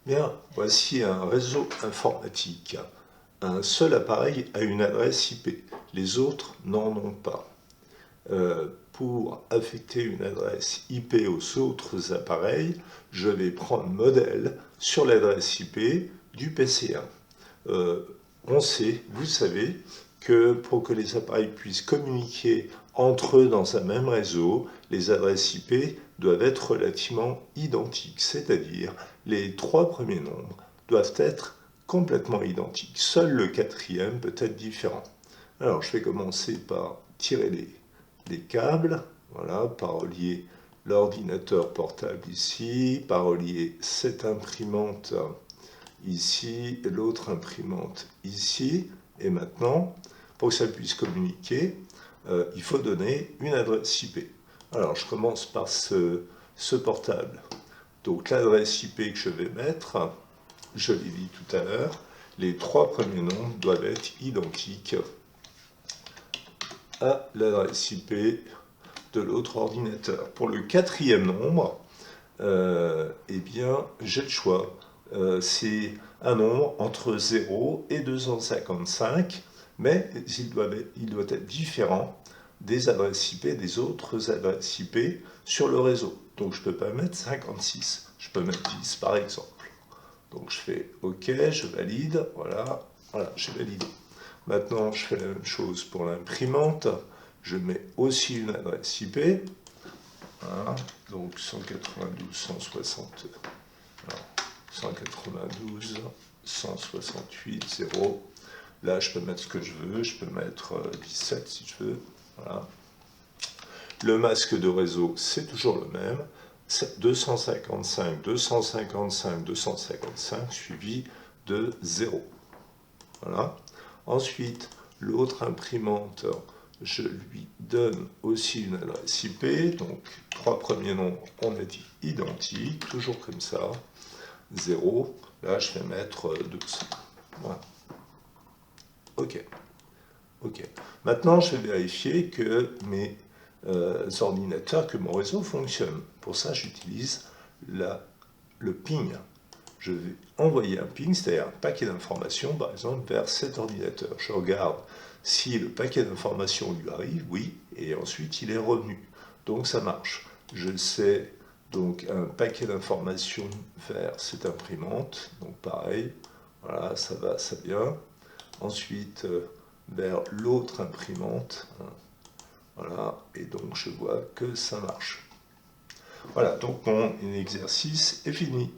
Bien, voici un réseau informatique. Un seul appareil a une adresse IP, les autres n'en ont pas. Pour affecter une adresse IP aux autres appareils, je vais prendre modèle sur l'adresse IP du PC1. On sait, vous savez, que pour que les appareils puissent communiquer entre eux dans un même réseau, les adresses IP doivent être relativement identiques, c'est-à-dire les trois premiers nombres doivent être complètement identiques. Seul le quatrième peut être différent. Alors je vais commencer par tirer les câbles, voilà, par relier l'ordinateur portable ici, par relier cette imprimante ici, l'autre imprimante ici, et maintenant, pour que ça puisse communiquer, il faut donner une adresse IP. Alors, je commence par ce portable. Donc, l'adresse IP que je vais mettre, je l'ai dit tout à l'heure, les trois premiers nombres doivent être identiques à l'adresse IP de l'autre ordinateur. Pour le quatrième nombre, eh bien, j'ai le choix. C'est un nombre entre 0 et 255, mais il doit être différent des adresses IP, des autres adresses IP sur le réseau. Donc je ne peux pas mettre 56, je peux mettre 10 par exemple. Donc je fais OK, je valide, voilà, j'ai validé. Maintenant je fais la même chose pour l'imprimante, je mets aussi une adresse IP, voilà, donc 192, 160, alors, 192, 168, 0. Là, je peux mettre ce que je veux. Je peux mettre 17 si je veux. Voilà. Le masque de réseau, c'est toujours le même. 255, 255, 255, suivi de 0. Voilà. Ensuite, l'autre imprimante, je lui donne aussi une adresse IP. Donc, trois premiers nombres, on a dit identiques, toujours comme ça. 0. Là, je vais mettre 200. Voilà. OK. OK. Maintenant, je vais vérifier que mes ordinateurs, que mon réseau fonctionne. Pour ça, j'utilise le ping. Je vais envoyer un ping, c'est-à-dire un paquet d'informations, par exemple, vers cet ordinateur. Je regarde si le paquet d'informations lui arrive, oui, et ensuite il est revenu. Donc ça marche. Je sais donc un paquet d'informations vers cette imprimante, donc pareil, voilà, ça va, ça vient. Ensuite, vers l'autre imprimante, voilà, et donc je vois que ça marche. Voilà, donc mon exercice est fini.